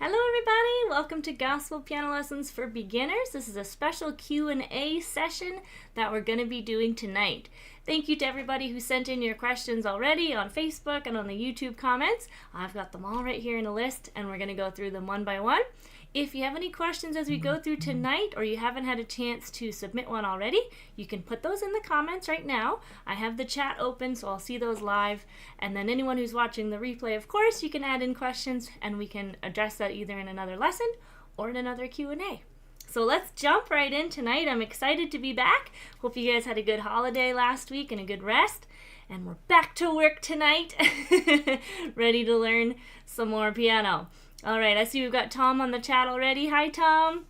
Hello everybody, welcome to Gospel Piano Lessons for Beginners. This is a special Q&A session that we're going to be doing tonight. Thank you to everybody who sent in your questions already on Facebook and on the YouTube comments. I've got them all right here in a list and we're going to go through them one by one. If you have any questions as we go through tonight or you haven't had a chance to submit one already, you can put those in the comments right now. I have the chat open so I'll see those live, and then anyone who's watching the replay, of course, you can add in questions and we can address that either in another lesson or in another Q&A. So let's jump right in tonight. I'm excited to be back. Hope you guys had a good holiday last week and a good rest. And we're back to work tonight, ready to learn some more piano. All right, I see we've got Tom on the chat already. Hi, Tom.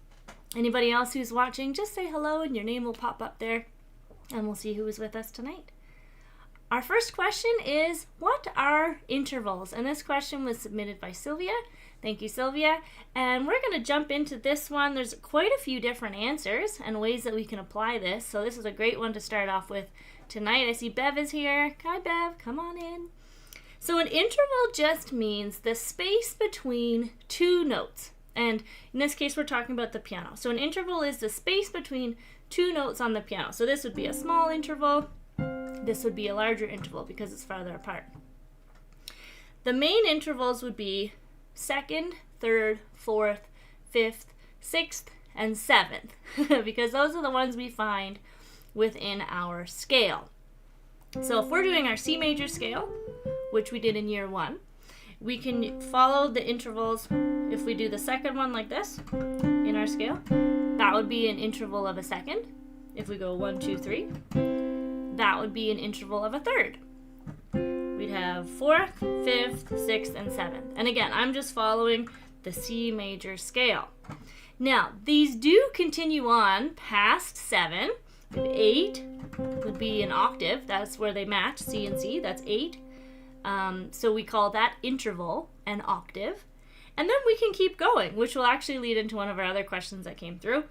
Anybody else who's watching, just say hello and your name will pop up there, and we'll see who is with us tonight. Our first question is, what are intervals? And this question was submitted by Sylvia. Thank you, Sylvia. And we're going to jump into this one. There's quite a few different answers and ways that we can apply this, so this is a great one to start off with tonight. I see Bev is here. Hi, Bev. Come on in. So an interval just means the space between two notes. And in this case, we're talking about the piano. So an interval is the space between two notes on the piano. So this would be a small interval. This would be a larger interval because it's farther apart. The main intervals would be second, third, fourth, fifth, sixth, and seventh because those are the ones we find within our scale. So if we're doing our C major scale, which we did in year one, we can follow the intervals. If we do the second one like this in our scale, that would be an interval of a second. If we go 1, 2, 3, that would be an interval of a third. We'd have fourth, fifth, sixth, and seventh. And again, I'm just following the C major scale. Now, these do continue on past 7. 8 would be an octave. That's where they match, C and C. That's 8. So we call that interval an octave. And then we can keep going, which will actually lead into one of our other questions that came through.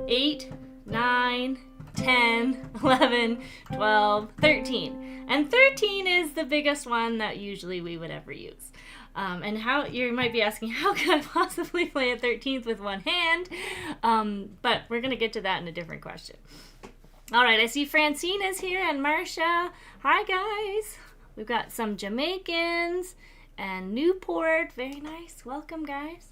8, 9, 10, 11, 12, 13. And 13 is the biggest one that usually we would ever use. And how you might be asking, how can I possibly play a 13th with one hand? But we're going to get to that in a different question. All right, I see Francine is here and Marcia. Hi, guys. We've got some Jamaicans and Newport. Very nice. Welcome, guys.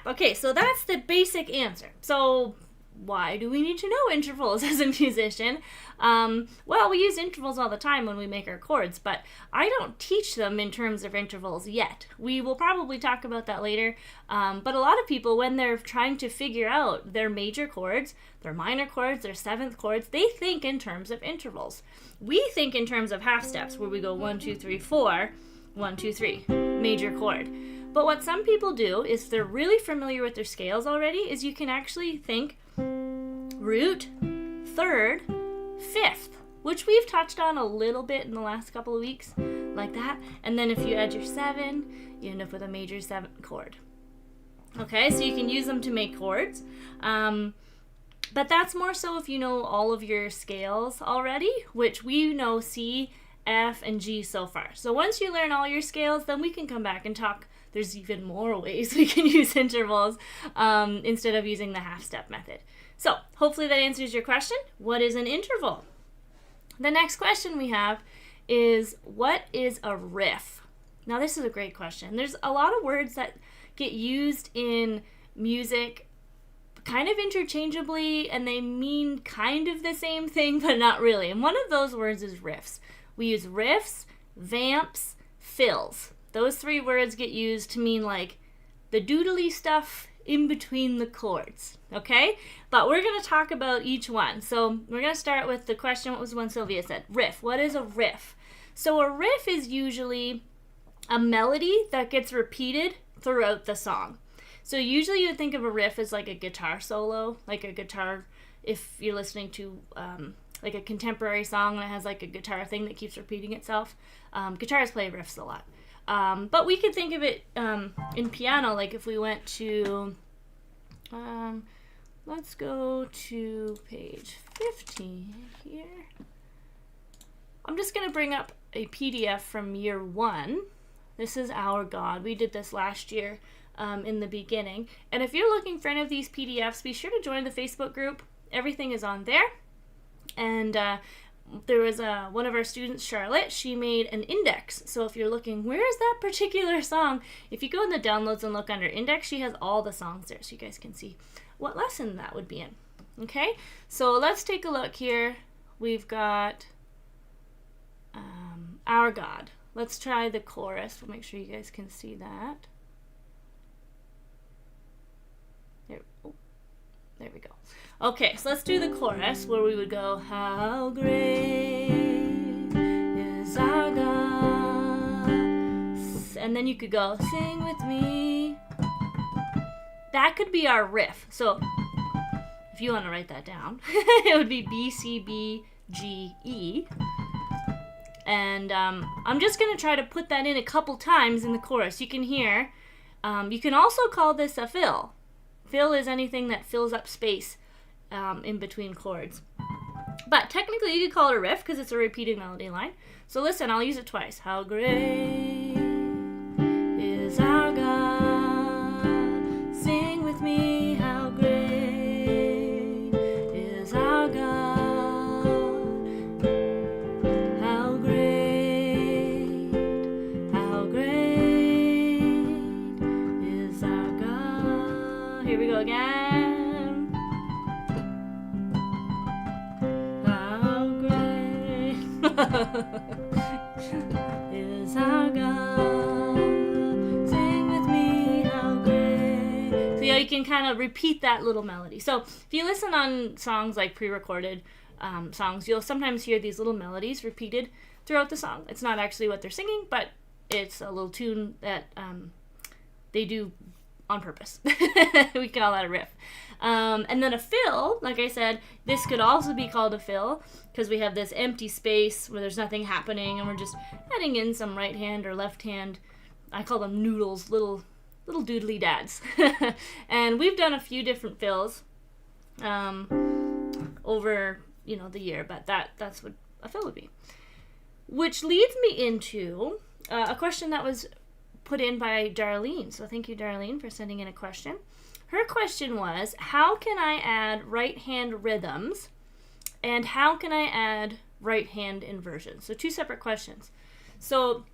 Okay, so that's the basic answer. So why do we need to know intervals as a musician? Well, we use intervals all the time when we make our chords, but I don't teach them in terms of intervals yet. We will probably talk about that later, but a lot of people, when they're trying to figure out their major chords, their minor chords, their seventh chords, they think in terms of intervals. We think in terms of half steps, where we go 1, 2, 3, 4, 1, 2, 3, major chord. But what some people do, if they're really familiar with their scales already, is you can actually think root, third, fifth, which we've touched on a little bit in the last couple of weeks, like that. And then if you add your 7, you end up with a major 7th chord. Okay, so you can use them to make chords. But that's more so if you know all of your scales already, which we know C, F, and G so far. So once you learn all your scales, then we can come back and talk. There's even more ways we can use intervals instead of using the half-step method. So hopefully that answers your question. What is an interval? The next question we have is, what is a riff? Now this is a great question. There's a lot of words that get used in music kind of interchangeably, and they mean kind of the same thing, but not really. And one of those words is riffs. We use riffs, vamps, fills. Those 3 words get used to mean like the doodly stuff in between the chords, okay? But we're going to talk about each one. So we're going to start with the question, what was the one Sylvia said? Riff. What is a riff? So a riff is usually a melody that gets repeated throughout the song. So usually you would think of a riff as like a guitar solo, like a guitar, if you're listening to like a contemporary song that has like a guitar thing that keeps repeating itself. Guitarists play riffs a lot. But we could think of it in piano, like if we went to, let's go to page 15 here. I'm just going to bring up a PDF from year 1 This is Our God. We did this last year in the beginning. And if you're looking for any of these PDFs, be sure to join the Facebook group. Everything is on there. And there was one of our students, Charlotte, she made an index. So if you're looking, where is that particular song? If you go in the downloads and look under index, she has all the songs there so you guys can see what lesson that would be in. Okay, so let's take a look here. We've got Our God. Let's try the chorus. We'll make sure you guys can see that. There we go. Okay, so let's do the chorus where we would go, how great is our God. And then you could go, sing with me. That could be our riff. So if you want to write that down, it would be B, C, B, G, E. And I'm just going to try to put that in a couple times in the chorus. You can hear. You can also call this a fill. Fill is anything that fills up space in between chords. But technically you could call it a riff because it's a repeated melody line. So listen, I'll use it twice. How great is our God. Sing with me, how great is our God. How great is our God. Here we go again. Is our God. Sing with me, how great. So yeah, you can kind of repeat that little melody. So if you listen on songs like pre-recorded songs, you'll sometimes hear these little melodies repeated throughout the song. It's not actually what they're singing, but it's a little tune that they do on purpose. We call that a riff. And then a fill, like I said, this could also be called a fill because we have this empty space where there's nothing happening and we're just adding in some right hand or left hand. I call them noodles, little doodly dads. And we've done a few different fills over the year, but that's what a fill would be. Which leads me into a question that was put in by Darlene. So thank you, Darlene, for sending in a question. Her question was, how can I add right hand rhythms and how can I add right hand inversions? So two separate questions. So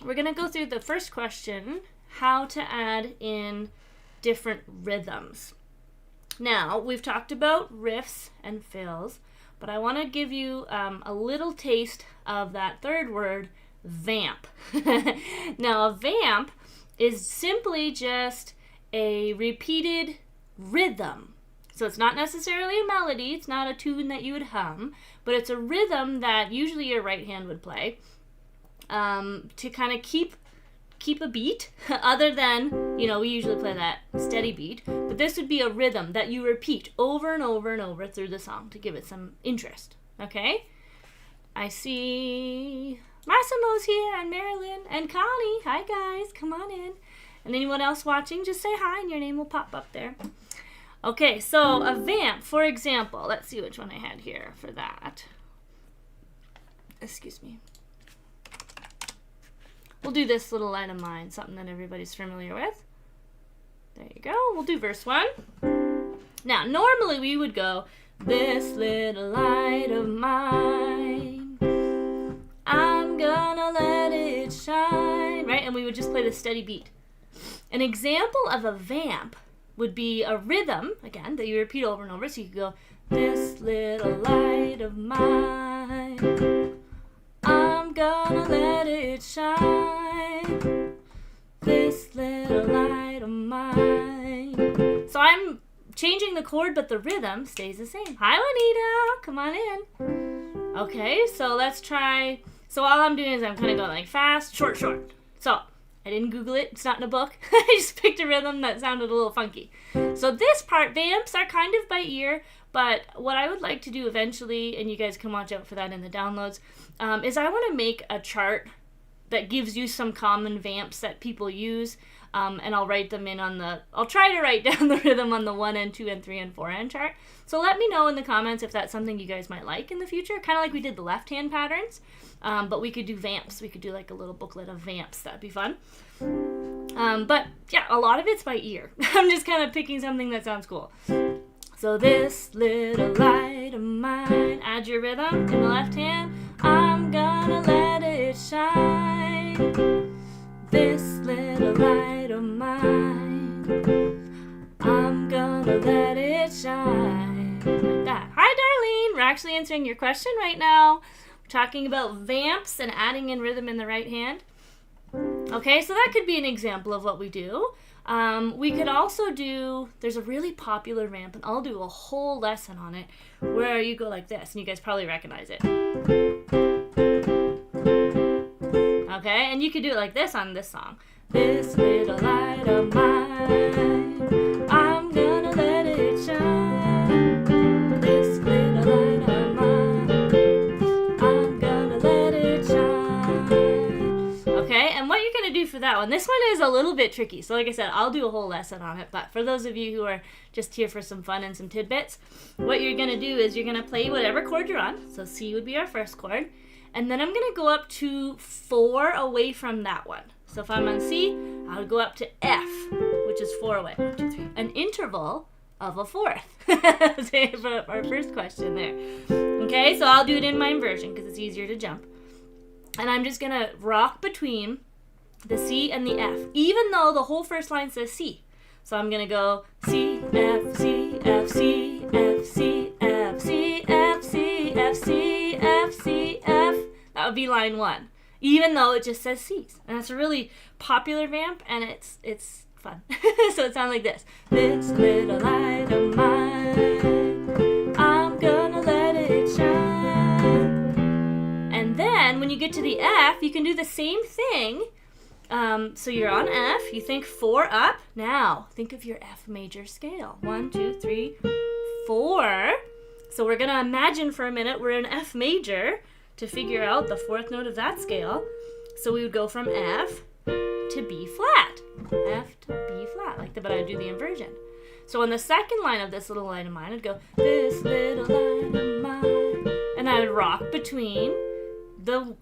we're going to go through the first question, how to add in different rhythms. Now, we've talked about riffs and fills, but I want to give you a little taste of that third word, vamp. Now, a vamp is simply just a repeated rhythm. So it's not necessarily a melody, it's not a tune that you would hum, but it's a rhythm that usually your right hand would play to kind of keep a beat, other than, we usually play that steady beat, but this would be a rhythm that you repeat over and over and over through the song to give it some interest, okay? I see Massimo's here and Marilyn and Connie. Hi guys, come on in. And anyone else watching, just say hi and your name will pop up there. Okay, so a vamp, for example. Let's see which one I had here for that. Excuse me. We'll do this little line of mine, something that everybody's familiar with. There you go. We'll do verse 1. Now, normally we would go, this little light of mine, I'm gonna let it shine, right? And we would just play the steady beat. An example of a vamp would be a rhythm, again, that you repeat over and over. So you could go, this little light of mine, I'm gonna let it shine. This little light of mine. So I'm changing the chord, but the rhythm stays the same. Hi, Juanita. Come on in. Okay, so let's try. So all I'm doing is I'm kind of going like fast, short, short. So I didn't Google it. It's not in a book. I just picked a rhythm that sounded a little funky. So this part, vamps are kind of by ear, but what I would like to do eventually, and you guys can watch out for that in the downloads, is I want to make a chart that gives you some common vamps that people use, and I'll write them in I'll try to write down the rhythm on the 1 and 2 and 3 and 4 hand chart. So let me know in the comments if that's something you guys might like in the future, kind of like we did the left hand patterns, but we could do vamps. We could do like a little booklet of vamps. That'd be fun. But yeah, a lot of it's by ear. I'm just kind of picking something that sounds cool. So this little light of mine, add your rhythm in the left hand. I'm gonna let it shine. This little light of mine, I'm gonna let it shine. Like that. Hi, Darlene. We're actually answering your question right now. We're talking about vamps and adding in rhythm in the right hand. Okay, so that could be an example of what we do. We could also do, there's a really popular vamp, and I'll do a whole lesson on it, where you go like this, and you guys probably recognize it. Okay, and you could do it like this on this song. This little light of mine, I'm gonna let it shine. This little light of mine, I'm gonna let it shine. Okay, and what you're gonna do for that one, this one is a little bit tricky. So like I said, I'll do a whole lesson on it, but for those of you who are just here for some fun and some tidbits, what you're gonna do is you're gonna play whatever chord you're on. So C would be our first chord. And then I'm going to go up to 4 away from that one. So if I'm on C, I'll go up to F, which is 4 away. 1, 2, 3. An interval of a fourth. For our first question there. Okay, so I'll do it in my inversion because it's easier to jump. And I'm just going to rock between the C and the F, even though the whole first line says C. So I'm going to go C, F, C, F, C, F, C, F, C, F, C, F, C, F, C, F. That would be line 1, even though it just says C's. And it's a really popular vamp, and it's fun. So it sounds like this. This little light of mine, I'm gonna let it shine. And then when you get to the F, you can do the same thing. So you're on F, you think 4 up. Now, think of your F major scale. 1, 2, 3, 4. So we're gonna imagine for a minute we're in F major to figure out the 4th note of that scale. So we would go from F to B flat. F to B flat, like that, but I would do the inversion. So on the second line of this little line of mine, I'd go, this little line of mine. And I would rock between the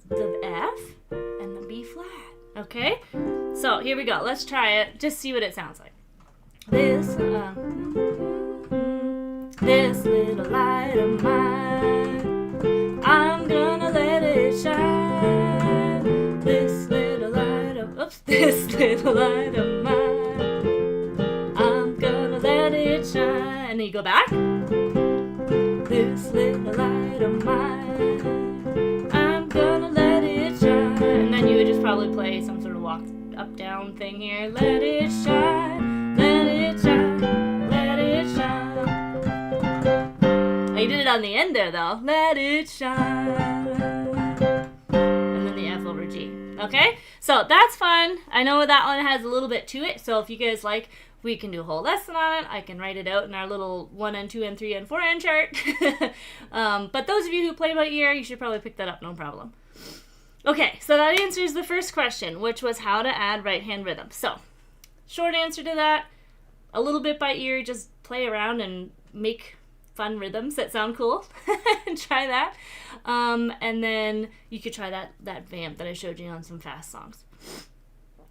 F and the B flat. Okay? So here we go. Let's try it. Just see what it sounds like. This little light of mine, I'm gonna let it shine. This little light of mine, I'm gonna let it shine. And then you go back. This little light of mine, I'm gonna let it shine. And then you would just probably play some sort of walk up down thing here. Let it shine, let it shine, let it shine. You did it on the end there, though. Let it shine. And then the F over G. Okay? So that's fun. I know that one has a little bit to it. So if you guys like, we can do a whole lesson on it. I can write it out in our little 1 and 2 and 3 and 4 hand chart. But those of you who play by ear, you should probably pick that up, no problem. Okay, so that answers the first question, which was how to add right hand rhythm. So, short answer to that, a little bit by ear, just play around and make fun rhythms that sound cool. Try that. And then you could try that vamp that I showed you on some fast songs.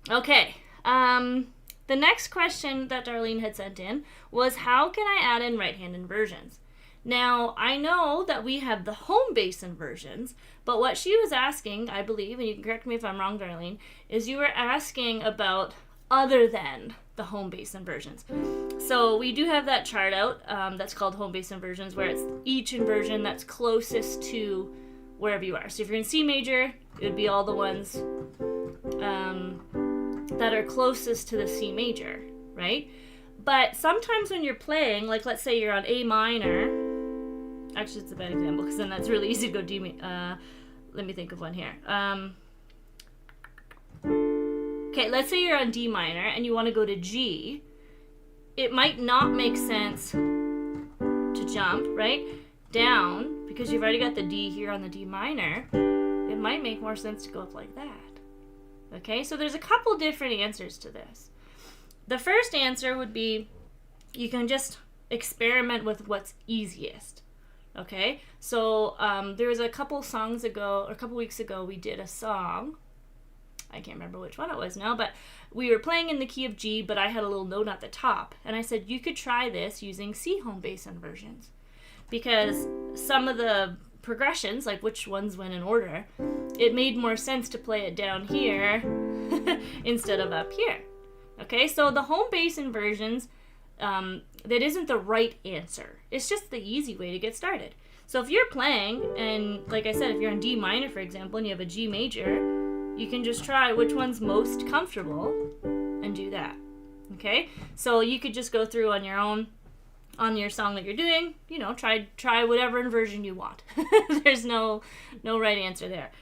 Okay. The next question that Darlene had sent in was, how can I add in right hand inversions? Now, I know that we have the home bass inversions, but what she was asking, I believe, and you can correct me if I'm wrong, Darlene, is you were asking about other than the home bass inversions. So we do have that chart out that's called home bass inversions, where it's each inversion that's closest to wherever you are. So if you're in C major, it would be all the ones that are closest to the C major, right? But sometimes when you're playing, like let's say you're on A minor, actually it's a bad example because then that's really easy to go D major. Let me think of one here. Okay, let's say you're on D minor and you want to go to G. It might not make sense to jump, right, down, because you've already got the D here on the D minor. It might make more sense to go up like that, Okay, so there's a couple different answers to this. The first answer would be you can just experiment with what's easiest. Okay, so there was a couple weeks ago, we did a song. I can't remember which one it was now, but we were playing in the key of G, but I had a little note at the top. And I said, you could try this using C home bass inversions. Because some of the progressions, like which ones went in order, it made more sense to play it down here instead of up here. Okay, so the home bass inversions, that isn't the right answer. It's just the easy way to get started. So if you're playing, and like I said, if you're in D minor, for example, and you have a G major, you can just try which one's most comfortable and do that. Okay, so you could just go through on your own, on your song that you're doing, you know, try whatever inversion you want. There's no right answer there.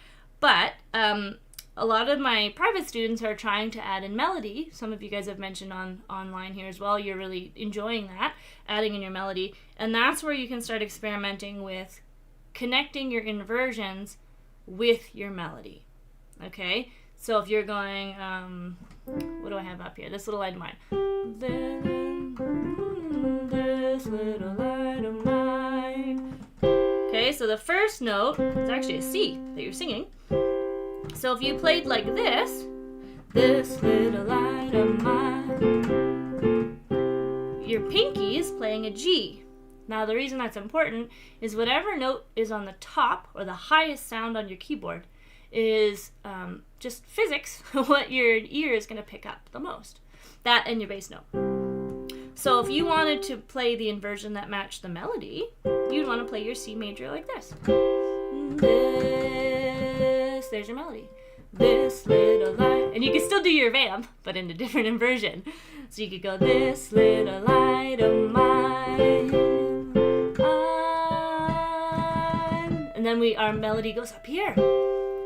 But a lot of my private students are trying to add in melody. Some of you guys have mentioned online here as well. You're really enjoying that, adding in your melody. And that's where you can start experimenting with connecting your inversions with your melody. Okay? So if you're going, what do I have up here? This little light of mine. This little light of mine. Okay, so the first note is actually a C that you're singing. So if you played like this little light of mine, your pinky is playing a G. Now the reason that's important is whatever note is on the top or the highest sound on your keyboard is just physics, what your ear is going to pick up the most. That and your bass note. So if you wanted to play the inversion that matched the melody, you'd want to play your C major like this. There's your melody. This little light, and you can still do your vamp, but in a different inversion. So you could go, this little light of mine, and then our melody goes up here.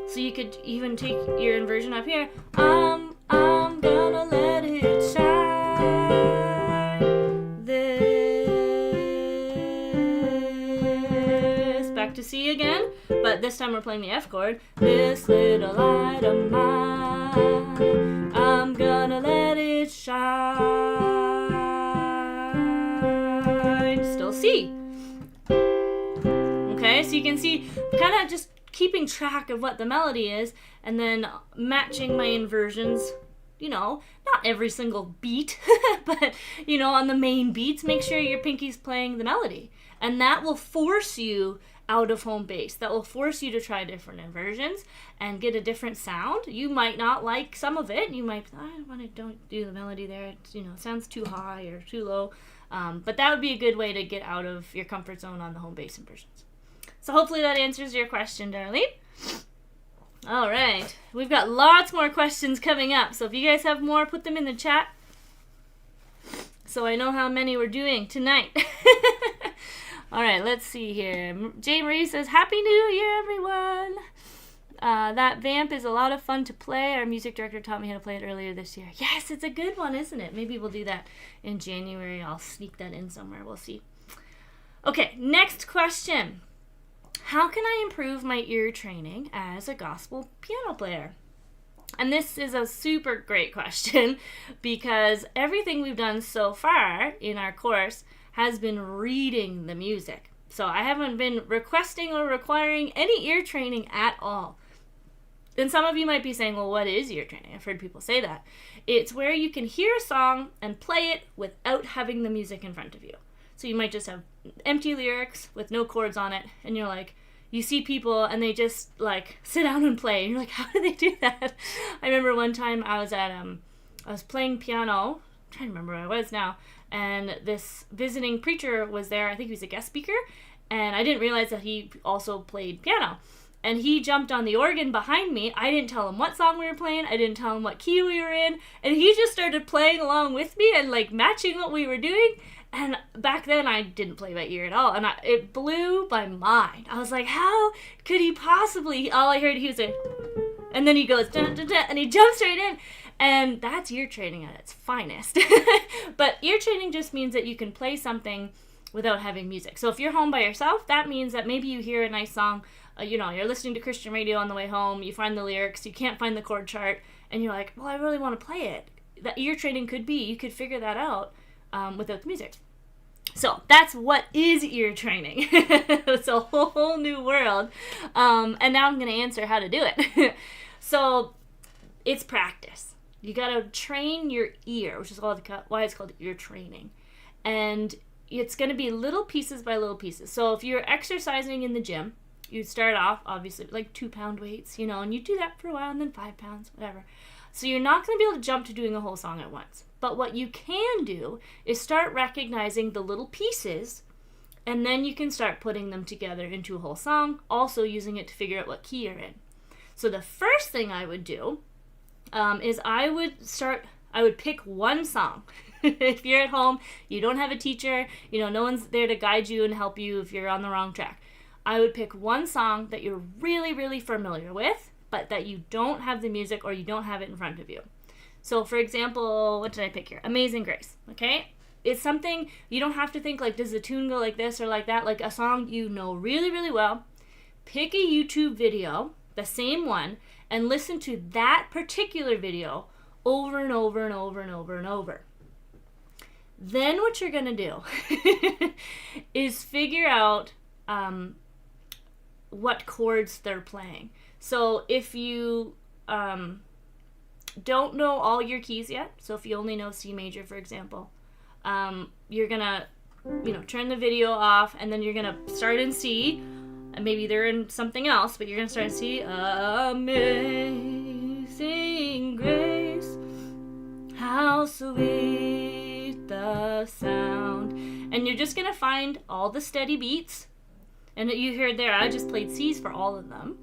So you could even take your inversion up here. I'm gonna let it shine. This back to C again, but this time we're playing the F chord. This little light of mine, I'm gonna let it shine. Still C. Okay, so you can see kind of just keeping track of what the melody is and then matching my inversions, you know, not every single beat, but, you know, on the main beats, make sure your pinky's playing the melody. And that will force you out of home bass. That will force you to try different inversions and get a different sound. You might not like some of it. You might, don't do the melody there. It's, you know, it sounds too high or too low. But that would be a good way to get out of your comfort zone on the home bass inversions. So hopefully that answers your question, Darlene. All right. We've got lots more questions coming up. So if you guys have more, put them in the chat so I know how many we're doing tonight. All right, let's see here. Jay Marie says, Happy New Year, everyone. That vamp is a lot of fun to play. Our music director taught me how to play it earlier this year. Yes, it's a good one, isn't it? Maybe we'll do that in January. I'll sneak that in somewhere. We'll see. Okay, next question. How can I improve my ear training as a gospel piano player? And this is a super great question because everything we've done so far in our course has been reading the music. So I haven't been requesting or requiring any ear training at all. And some of you might be saying, well, what is ear training? I've heard people say that. It's where you can hear a song and play it without having the music in front of you. So you might just have empty lyrics with no chords on it, and you're like, you see people and they just like sit down and play. And you're like, how do they do that? I remember one time I was playing piano. I'm trying to remember where I was now. And this visiting preacher was there. I think he was a guest speaker. And I didn't realize that he also played piano. And he jumped on the organ behind me. I didn't tell him what song we were playing. I didn't tell him what key we were in. And he just started playing along with me and like matching what we were doing. And back then I didn't play by ear at all. And it blew my mind. I was like, how could he possibly? All I heard, he was like, and then he goes, dun, dun, dun, and he jumps right in. And that's ear training at its finest. But ear training just means that you can play something without having music. So if you're home by yourself, that means that maybe you hear a nice song you're listening to Christian radio on the way home, you find the lyrics, you can't find the chord chart, and you're like, well, I really want to play it. That ear training could be, you could figure that out without the music. So that's what is ear training. It's a whole new world. And now I'm going to answer how to do it. So it's practice. You got to train your ear, which is why it's called ear training. And it's going to be little pieces by little pieces. So if you're exercising in the gym, you'd start off, obviously, like 2-pound weights, and you do that for a while, and then 5 pounds, whatever. So you're not going to be able to jump to doing a whole song at once. But what you can do is start recognizing the little pieces, and then you can start putting them together into a whole song, also using it to figure out what key you're in. So the first thing I would do is I would pick one song. If you're at home, you don't have a teacher, no one's there to guide you and help you if you're on the wrong track. I would pick one song that you're really, really familiar with, but that you don't have the music or you don't have it in front of you. So, for example, what did I pick here? Amazing Grace, okay? It's something you don't have to think like, does the tune go like this or like that? Like a song you know really, really well. Pick a YouTube video, the same one, and listen to that particular video over and over and over and over and over. Then what you're going to do is figure out what chords they're playing. So if you don't know all your keys yet, so if you only know C major, for example, you're going to, turn the video off, and then you're going to start in C, and maybe they're in something else, but you're going to start in C. Amazing grace, how sweet the sound. And you're just going to find all the steady beats. And you heard there, I just played C's for all of them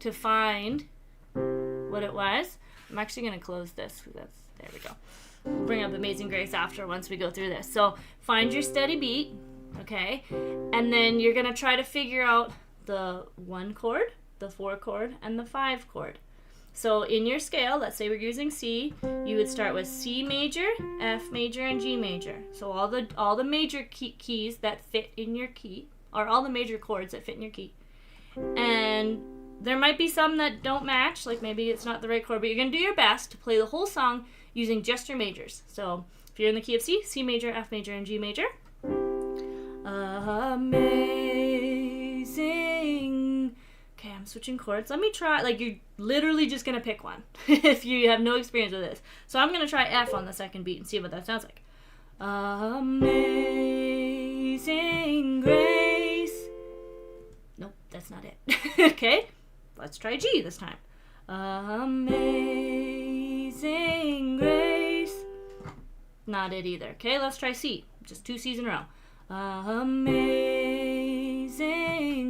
to find what it was. I'm actually going to close this. There we go. We'll bring up Amazing Grace after once we go through this. So find your steady beat, okay? And then you're going to try to figure out the 1 chord, the 4 chord, and the 5 chord. So in your scale, let's say we're using C, you would start with C major, F major, and G major. So all the major keys that fit in your key, or all the major chords that fit in your key. And there might be some that don't match, like maybe it's not the right chord, but you're going to do your best to play the whole song using just your majors. So if you're in the key of C, C major, F major, and G major. Amazing. Okay, I'm switching chords. Let me try, you're literally just going to pick one if you have no experience with this. So I'm going to try F on the second beat and see what that sounds like. Amazing grace. Nope, that's not it. Okay, let's try G this time. Amazing grace. Not it either. Okay, let's try C. Just 2 C's in a row. Amazing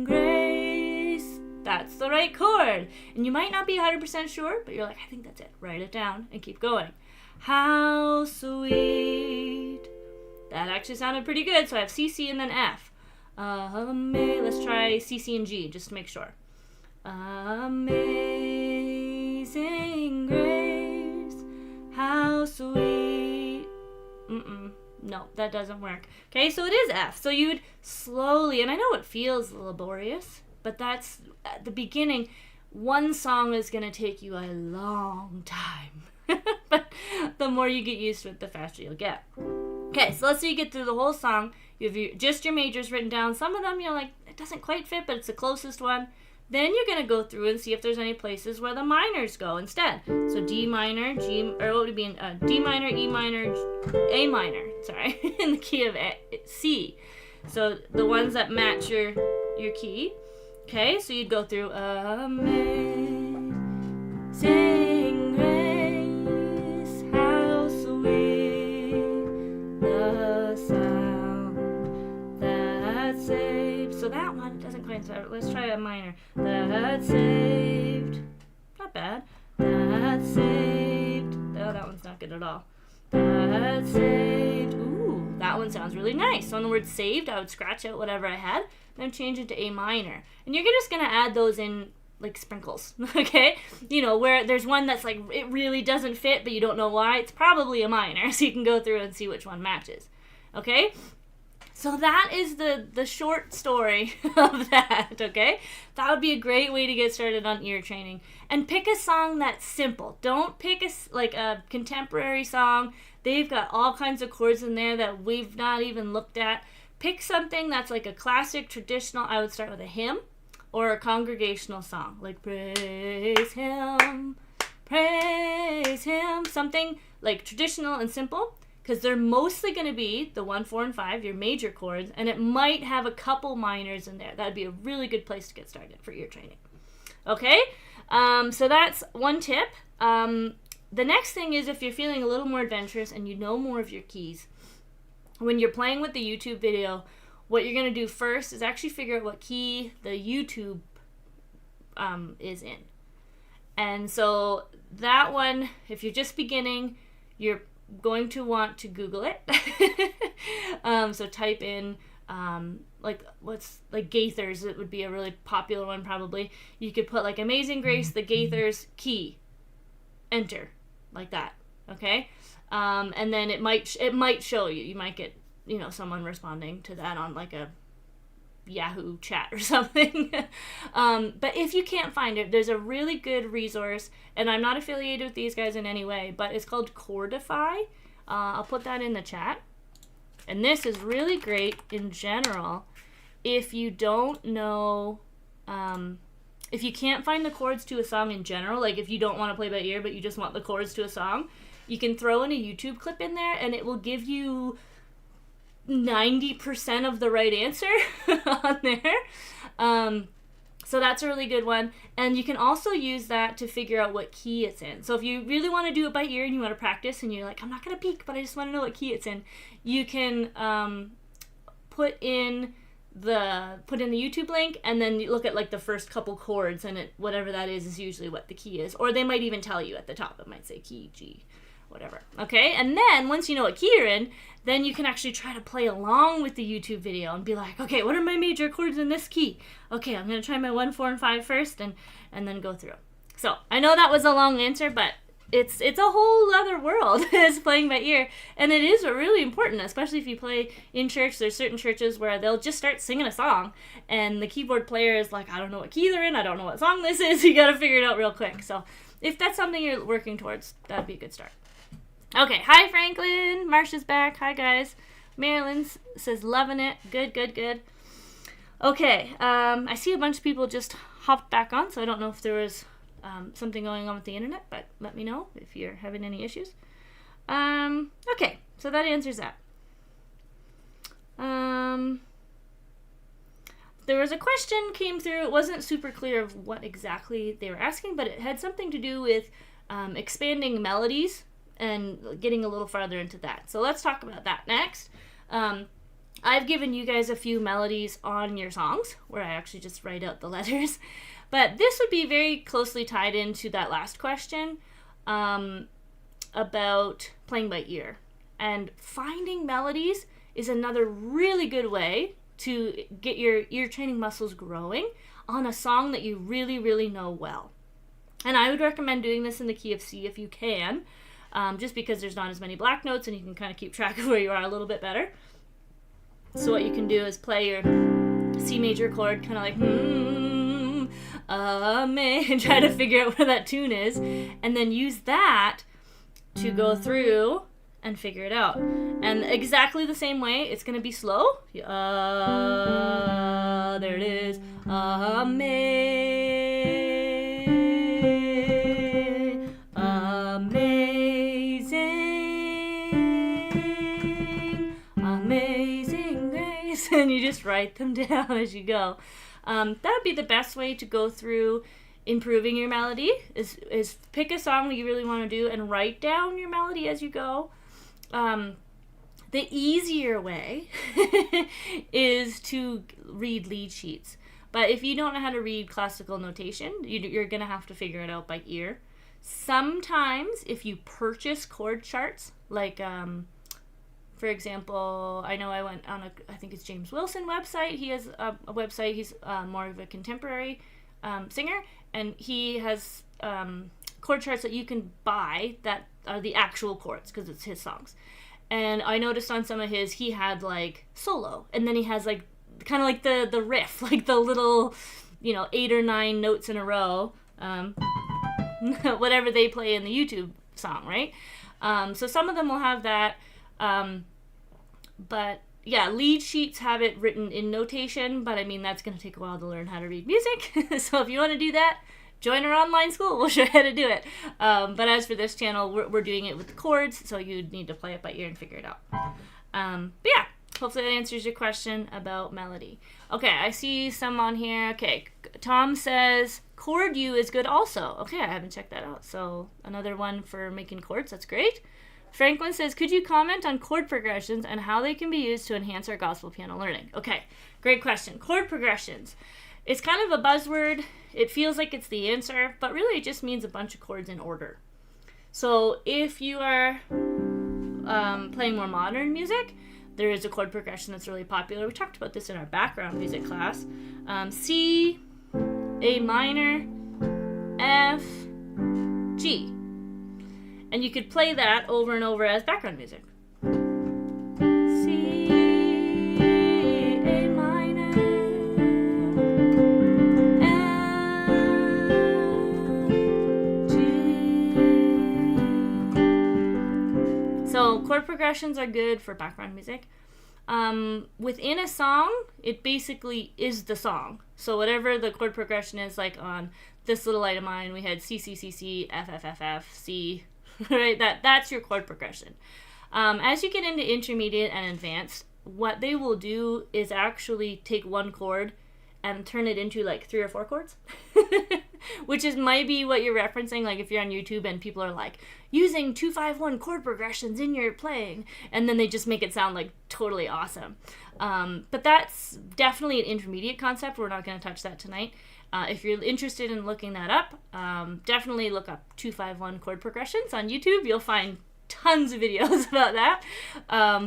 grace. That's the right chord. And you might not be 100% sure, but you're like, I think that's it. Write it down and keep going. How sweet. That actually sounded pretty good, so I have C, C, and then F. Let's try C, C, and G, just to make sure. Amazing grace, how sweet. No, that doesn't work. Okay, so it is F. So you would slowly, and I know it feels laborious, but that's at the beginning. One song is going to take you a long time. But the more you get used to it, the faster you'll get. Okay, so let's say you get through the whole song. You have just your majors written down. Some of them, it doesn't quite fit, but it's the closest one. Then you're going to go through and see if there's any places where the minors go instead. So D minor, D minor, E minor, A minor, in the key of C. So the ones that match your key. Okay, so you'd go through Amazing grace, how sweet the sound that saved. So that one doesn't quite start. Let's try a minor. That saved. Not bad. That saved. Oh, that one's not good at all. That saved. Ooh, that one sounds really nice. So on the word saved, I would scratch out whatever I had, then change it to A minor. And you're just going to add those in like sprinkles, okay? Where there's one that's like, it really doesn't fit, but you don't know why. It's probably a minor, so you can go through and see which one matches, okay? So that is the short story of that, okay? That would be a great way to get started on ear training. And pick a song that's simple. Don't pick a contemporary song. They've got all kinds of chords in there that we've not even looked at. Pick something that's like a classic, traditional. I would start with a hymn or a congregational song. Like praise him, something like traditional and simple. Because they're mostly going to be the 1, 4, and 5, your major chords, and it might have a couple minors in there. That'd be a really good place to get started for ear training. Okay, so that's one tip. The next thing is if you're feeling a little more adventurous and you know more of your keys, when you're playing with the YouTube video, what you're going to do first is actually figure out what key the YouTube is in. And so that one, if you're just beginning, you're going to want to Google it. So type in Gaithers. It would be a really popular one probably. You could put like Amazing Grace, the Gaithers key, enter, like that. Okay, and then it might show you. You might get someone responding to that on like a Yahoo chat or something. But if you can't find it, there's a really good resource, and I'm not affiliated with these guys in any way, but it's called Chordify. I'll put that in the chat. And this is really great in general if you don't know, if you can't find the chords to a song in general, like if you don't want to play by ear but you just want the chords to a song, you can throw in a YouTube clip in there and it will give you 90% of the right answer on there. So that's a really good one. And you can also use that to figure out what key it's in. So if you really want to do it by ear and you want to practice and you're like, I'm not going to peek, but I just want to know what key it's in, you can put in the YouTube link and then you look at like the first couple chords, and whatever that is usually what the key is. Or they might even tell you at the top. It might say key G, whatever. Okay, and then once you know what key you're in, then you can actually try to play along with the YouTube video and be like, okay, what are my major chords in this key? Okay, I'm going to try my 1, 4, and 5 first, and then go through. So I know that was a long answer, but it's a whole other world is playing by ear, and it is really important, especially if you play in church. There's certain churches where they'll just start singing a song, and the keyboard player is like, I don't know what key they're in, I don't know what song this is. You got to figure it out real quick. So if that's something you're working towards, that'd be a good start. Okay, hi Franklin. Marsha's back. Hi guys. Marilyn says loving it. Good. Okay, I see a bunch of people just hopped back on, so I don't know if there was something going on with the internet, but let me know if you're having any issues. Okay, so that answers that. There was a question came through. It wasn't super clear of what exactly they were asking, but it had something to do with expanding melodies and getting a little farther into that. So let's talk about that next. I've given you guys a few melodies on your songs where I actually just write out the letters, but this would be very closely tied into that last question about playing by ear. And finding melodies is another really good way to get your ear training muscles growing on a song that you really, really know well. And I would recommend doing this in the key of C if you can, just because there's not as many black notes and you can kind of keep track of where you are a little bit better. So what you can do is play your C major chord kind of like, and try to figure out where that tune is, and then use that to go through and figure it out. And exactly the same way, it's going to be slow. There it is. Amazing grace. And you just write them down as you go. That would be the best way to go through improving your melody, is pick a song that you really want to do and write down your melody as you go. The easier way is to read lead sheets. But if you don't know how to read classical notation, you're going to have to figure it out by ear. Sometimes if you purchase chord charts, like for example, I know I went on I think it's James Wilson website. He has a website. He's more of a contemporary singer, and he has chord charts that you can buy that are the actual chords because it's his songs. And I noticed on some of his, he had like solo, and then he has like kind of like the riff, like the little, 8 or 9 notes in a row, whatever they play in the YouTube song, right? So some of them will have that, but yeah, lead sheets have it written in notation, but I mean, that's going to take a while to learn how to read music. So if you want to do that, join our online school. We'll show you how to do it. But as for this channel, we're doing it with the chords, so you need to play it by ear and figure it out. But yeah, hopefully that answers your question about melody. Okay, I see some on here. Okay, Tom says chord U is good also. Okay, I haven't checked that out. So another one for making chords. That's great. Franklin says, could you comment on chord progressions and how they can be used to enhance our gospel piano learning? Okay, great question. Chord progressions. It's kind of a buzzword. It feels like it's the answer, but really it just means a bunch of chords in order. So if you are playing more modern music, there is a chord progression that's really popular. We talked about this in our background music class. C, A minor, F, G. And you could play that over and over as background music. C, A minor, F, G. So chord progressions are good for background music. Within a song, it basically is the song. So whatever the chord progression is, like on this little light of mine, we had C, C, C, C, F, F, F, F, C, right? That's your chord progression. As you get into intermediate and advanced, what they will do is actually take one chord and turn it into like 3 or 4 chords, which might be what you're referencing. Like if you're on YouTube and people are like using 2-5-1 chord progressions in your playing, and then they just make it sound like totally awesome. But that's definitely an intermediate concept. We're not going to touch that tonight. If you're interested in looking that up, definitely look up 2-5-1 chord progressions on YouTube. You'll find tons of videos about that.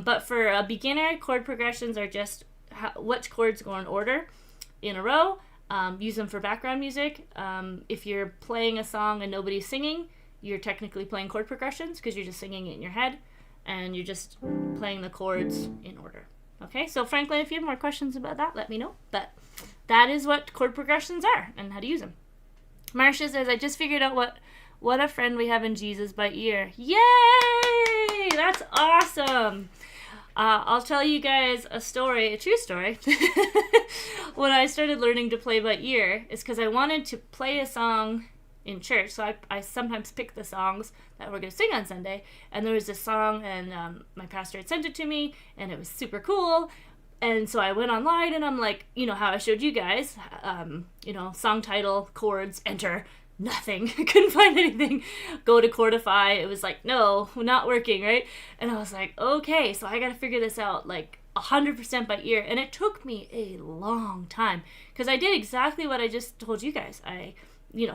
But for a beginner, chord progressions are just which chords go in order in a row. Use them for background music. If you're playing a song and nobody's singing, you're technically playing chord progressions because you're just singing it in your head and you're just playing the chords in order. Okay, so Franklin, if you have more questions about that, let me know. But that is what chord progressions are and how to use them. Marcia says, I just figured out what a friend we have in Jesus by ear. Yay! That's awesome. I'll tell you guys a story, a true story. When I started learning to play by ear, it's because I wanted to play a song in church. So I sometimes pick the songs that we're going to sing on Sunday. And there was this song, and my pastor had sent it to me, and it was super cool. And so I went online, and I'm like, how I showed you guys, song title, chords, enter, nothing. Couldn't find anything. Go to Chordify. It was like, no, not working, right? And I was like, okay, so I got to figure this out like 100% by ear. And it took me a long time because I did exactly what I just told you guys. I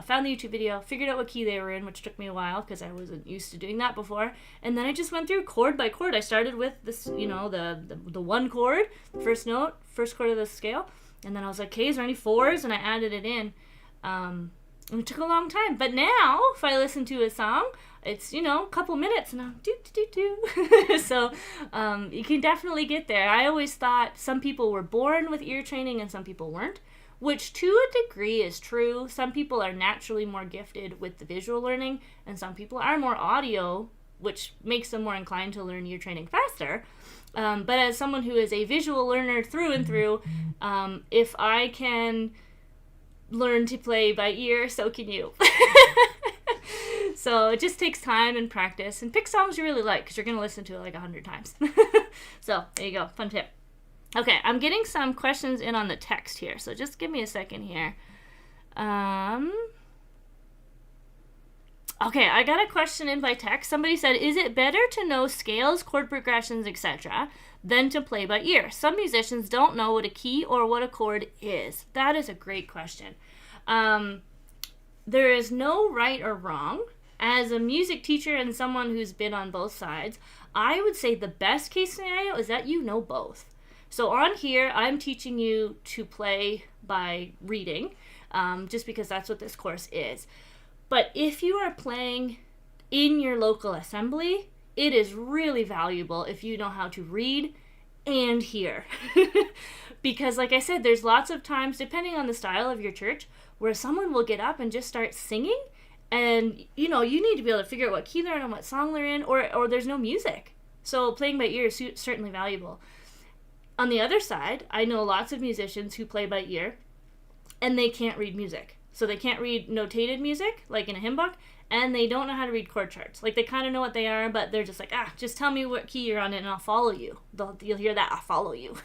found the YouTube video, figured out what key they were in, which took me a while because I wasn't used to doing that before. And then I just went through chord by chord. I started with this, the one chord, first note, first chord of the scale. And then I was like, okay, is there any 4s? And I added it in. And it took a long time. But now, if I listen to a song, it's, a couple minutes and I'm do. So you can definitely get there. I always thought some people were born with ear training and some people weren't, which to a degree is true. Some people are naturally more gifted with the visual learning and some people are more audio, which makes them more inclined to learn ear training faster. But as someone who is a visual learner through and through, if I can learn to play by ear, so can you. So it just takes time and practice, and pick songs you really like because you're going to listen to it like 100 times. So there you go, fun tip. Okay, I'm getting some questions in on the text here, so just give me a second here. Okay, I got a question in by text. Somebody said, is it better to know scales, chord progressions, etc., than to play by ear? Some musicians don't know what a key or what a chord is. That is a great question. There is no right or wrong. As a music teacher and someone who's been on both sides, I would say the best case scenario is that you know both. So on here, I'm teaching you to play by reading, just because that's what this course is. But if you are playing in your local assembly, it is really valuable if you know how to read and hear. Because like I said, there's lots of times, depending on the style of your church, where someone will get up and just start singing, and you need to be able to figure out what key they're in and what song they're in, or there's no music. So playing by ear is certainly valuable. On the other side, I know lots of musicians who play by ear and they can't read music. So they can't read notated music, like in a hymn book, and they don't know how to read chord charts. Like, they kind of know what they are, but they're just like, just tell me what key you're on and I'll follow you. You'll hear that, I'll follow you.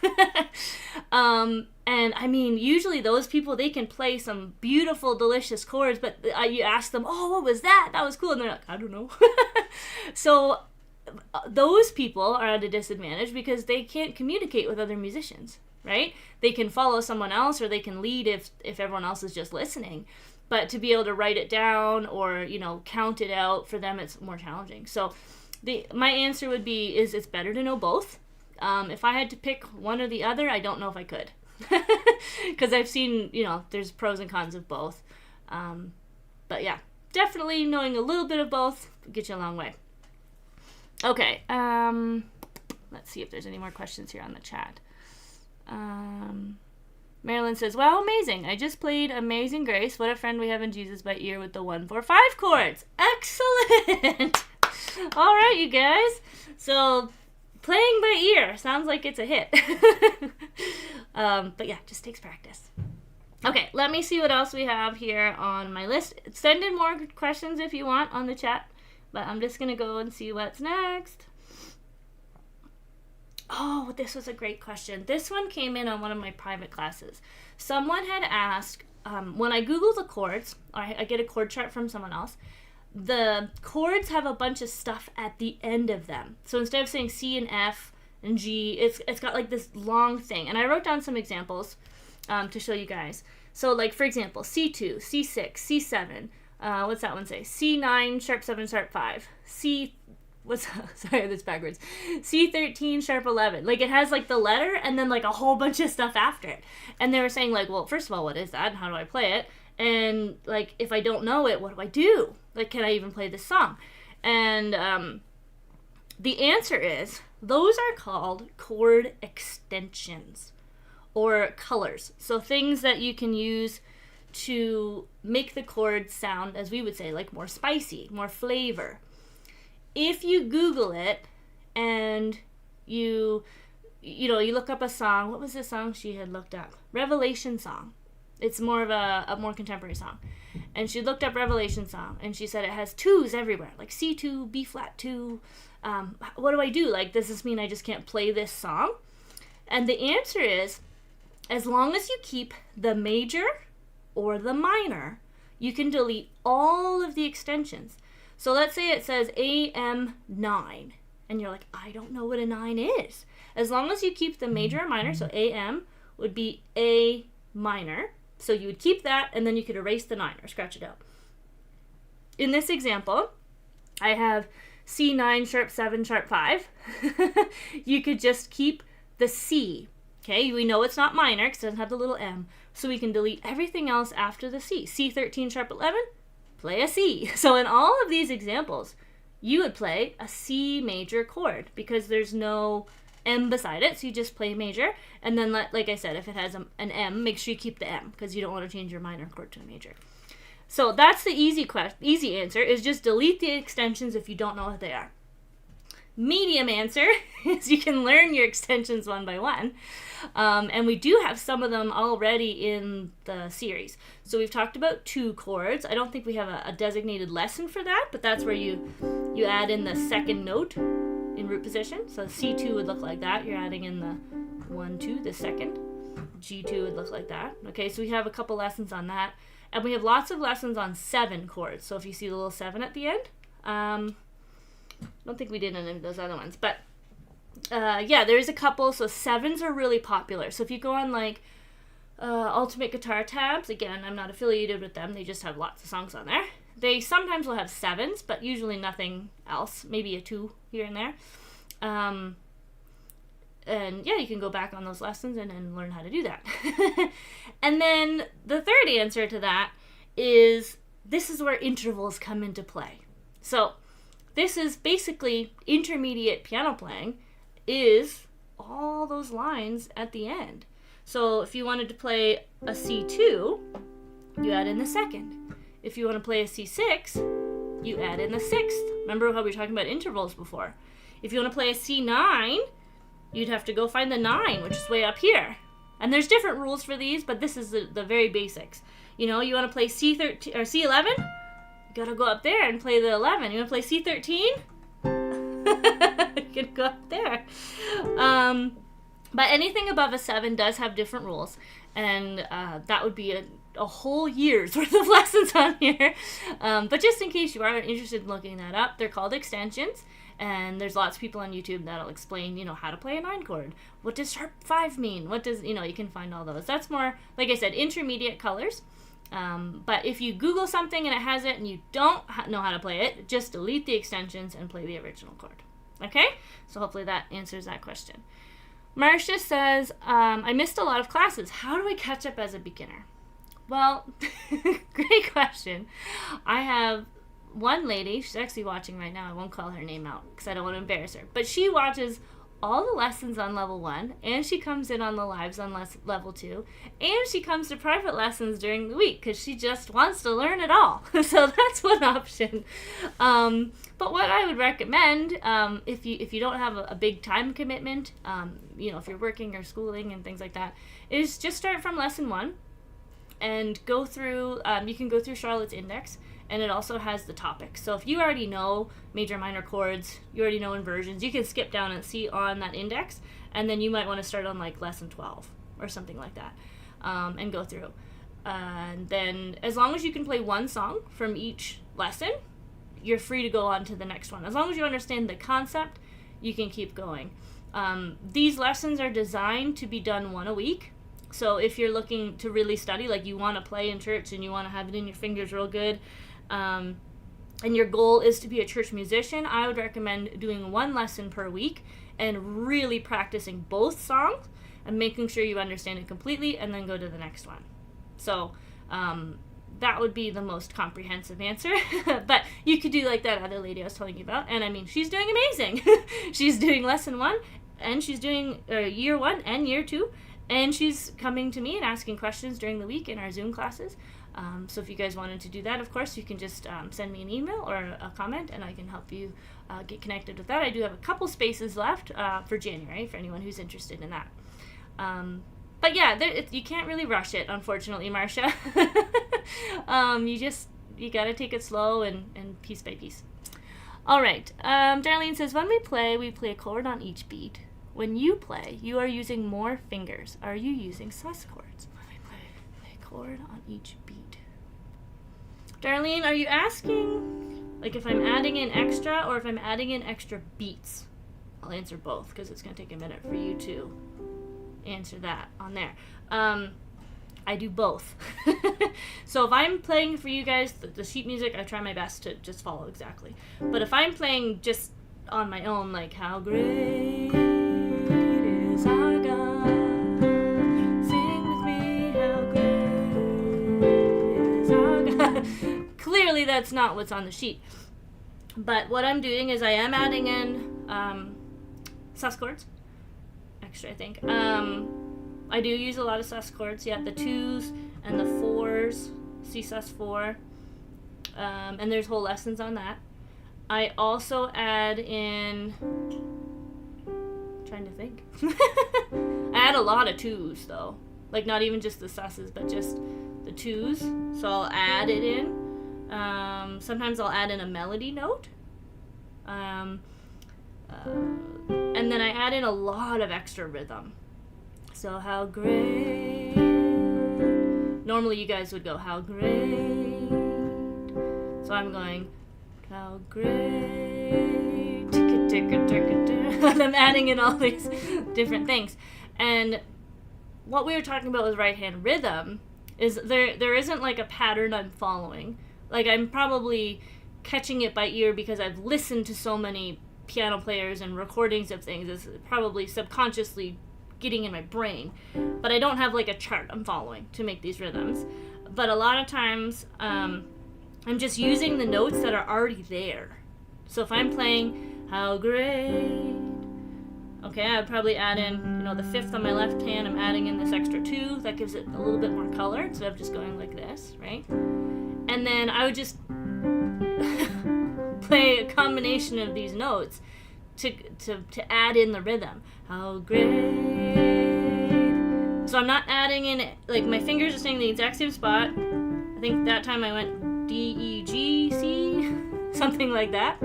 And I mean, usually those people, they can play some beautiful, delicious chords, but you ask them, oh, what was that? That was cool. And they're like, I don't know. So those people are at a disadvantage because they can't communicate with other musicians, right? They can follow someone else, or they can lead if everyone else is just listening. But to be able to write it down or, count it out, for them it's more challenging. So my answer would be it's better to know both. If I had to pick one or the other, I don't know if I could. Because I've seen, there's pros and cons of both. But yeah, definitely knowing a little bit of both will get you a long way. Okay, let's see if there's any more questions here on the chat. Marilyn says, wow, amazing. I just played Amazing Grace, What a Friend We Have in Jesus by ear with the 1, 4, 5 chords. Excellent. All right, you guys. So playing by ear sounds like it's a hit. But yeah, just takes practice. Okay, let me see what else we have here on my list. Send in more questions if you want on the chat, but I'm just going to go and see what's next. Oh, this was a great question. This one came in on one of my private classes. Someone had asked, when I Google the chords, or I get a chord chart from someone else, the chords have a bunch of stuff at the end of them. So instead of saying C and F and G, it's got like this long thing. And I wrote down some examples to show you guys. So like, for example, C2, C6, C7, what's that one say? C9, sharp 7, sharp 5, sorry, that's backwards. C13, sharp 11. Like, it has like the letter and then like a whole bunch of stuff after it. And they were saying like, well, first of all, what is that and how do I play it? And like, if I don't know it, what do I do? Like, can I even play this song? And the answer is, those are called chord extensions or colors. So things that you can use to make the chord sound, as we would say, like more spicy, more flavor. If you Google it and you look up a song, what was the song she had looked up? Revelation Song. It's more of a more contemporary song. And she looked up Revelation Song, and she said it has twos everywhere, like C2, B flat 2. What do I do? Like, does this mean I just can't play this song? And the answer is, as long as you keep the major or the minor, you can delete all of the extensions. So let's say it says AM9, and you're like, I don't know what a 9 is. As long as you keep the major or minor, so AM would be A minor, so you would keep that, and then you could erase the 9 or scratch it out. In this example, I have C9, sharp 7, sharp 5. You could just keep the C. Okay, we know it's not minor because it doesn't have the little M, so we can delete everything else after the C. C13, sharp 11. Play a C. So in all of these examples, you would play a C major chord because there's no M beside it, so you just play major. And then, like I said, if it has an M, make sure you keep the M because you don't want to change your minor chord to a major. So that's the easy answer, is just delete the extensions if you don't know what they are. Medium answer is you can learn your extensions one by one. And we do have some of them already in the series. So we've talked about 2 chords. I don't think we have a designated lesson for that, but that's where you add in the second note in root position. So C2 would look like that. You're adding in the 1, 2, the second. G2 would look like that. Okay, so we have a couple lessons on that. And we have lots of lessons on 7 chords. So if you see the little 7 at the end, I don't think we did any of those other ones, but yeah, there's a couple. So 7s are really popular. So if you go on like Ultimate Guitar Tabs, again, I'm not affiliated with them, they just have lots of songs on there. They sometimes will have 7s, but usually nothing else, maybe a 2 here and there. And yeah, you can go back on those lessons and learn how to do that. And then the third answer to that is, this is where intervals come into play. So this is basically intermediate piano playing, is all those lines at the end. So if you wanted to play a C2, you add in the second. If you want to play a C6, you add in the sixth. Remember how we were talking about intervals before? If you want to play a C9, you'd have to go find the 9, which is way up here. And there's different rules for these, but this is the very basics. You know, you want to play C13 or C11, you gotta go up there and play the 11. You want to play C13? You can go up there. But anything above a 7 does have different rules, and that would be a whole year's worth of lessons on here. But just in case you are interested in looking that up, they're called extensions. And there's lots of people on YouTube that'll explain, you know, how to play a 9 chord. What does sharp 5 mean? What does, you know, you can find all those. That's more, like I said, intermediate colors. But if you Google something and it has it and you don't know how to play it, just delete the extensions and play the original chord. Okay? So hopefully that answers that question. Marcia says, I missed a lot of classes. How do I catch up as a beginner? Well, great question. I have one lady, she's actually watching right now. I won't call her name out because I don't want to embarrass her. But she watches all the lessons on level 1, and she comes in on the lives on level 2, and she comes to private lessons during the week because she just wants to learn it all. So that's one option. But what I would recommend, if you don't have a big time commitment, you know, if you're working or schooling and things like that, is just start from lesson 1 and go through, you can go through Charlotte's Index, and it also has the topics. So if you already know major minor chords, you already know inversions, you can skip down and see on that index, and then you might want to start on like lesson 12 or something like that, and go through. And then as long as you can play one song from each lesson, you're free to go on to the next one. As long as you understand the concept, you can keep going. These lessons are designed to be done 1 a week. So if you're looking to really study, like you want to play in church and you want to have it in your fingers real good, and your goal is to be a church musician, I would recommend doing 1 lesson per week and really practicing both songs and making sure you understand it completely, and then go to the next one. So that would be the most comprehensive answer. But you could do like that other lady I was telling you about, and I mean, she's doing amazing. She's doing lesson 1, and she's doing year 1 and year 2, and she's coming to me and asking questions during the week in our Zoom classes. So if you guys wanted to do that, of course, you can just send me an email or a comment, and I can help you get connected with that. I do have a couple spaces left for January for anyone who's interested in that. But yeah, you can't really rush it, unfortunately, Marcia. You got to take it slow and piece by piece. All right. Darlene says, when we play a chord on each beat. When you play, you are using more fingers. Are you using sus chords? When we play a chord on each beat. Darlene, are you asking, like, if I'm adding in extra or if I'm adding in extra beats? I'll answer both because it's going to take a minute for you to answer that on there. I do both. So if I'm playing for you guys the sheet music, I try my best to just follow exactly. But if I'm playing just on my own, like, how great is our God, sing with me, how great is our God. Clearly that's not what's on the sheet. But what I'm doing is I am adding in sus chords. Extra, I think. I do use a lot of sus chords. Yeah, the 2s and the 4s, C sus 4. And there's whole lessons on that. I also add in, trying to think. I add a lot of 2s though. Like not even just the sus's, but just the 2s. So I'll add it in. Sometimes I'll add in a melody note. And then I add in a lot of extra rhythm. So how great. Normally you guys would go, how great. So I'm going, how great. And I'm adding in all these different things. And what we were talking about with right hand rhythm is there isn't like a pattern I'm following. Like I'm probably catching it by ear because I've listened to so many piano players and recordings of things. It's probably subconsciously getting in my brain, but I don't have like a chart I'm following to make these rhythms. But a lot of times I'm just using the notes that are already there. So if I'm playing how great, okay, I would probably add in, the fifth on my left hand, I'm adding in this extra 2. That gives it a little bit more color instead of just going like this, right? And then I would just play a combination of these notes to add in the rhythm. How great. So I'm not adding in, like, my fingers are staying in the exact same spot. I think that time I went D, E, G, C, something like that.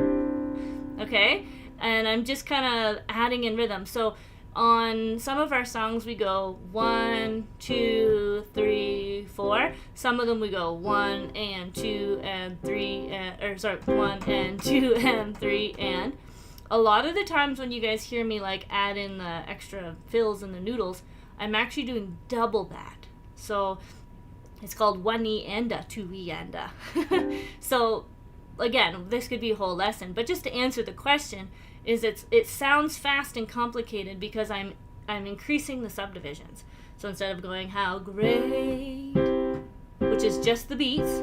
Okay? And I'm just kind of adding in rhythm. So on some of our songs we go 1, 2, 3, 4. Some of them we go 1 and 2 and 3 and 1 and 2 and 3 and. A lot of the times when you guys hear me like add in the extra fills and the noodles, I'm actually doing double that. So it's called 1E and a 2E and a. So again, this could be a whole lesson, but just to answer the question, it sounds fast and complicated because I'm increasing the subdivisions. So instead of going how great, which is just the beats,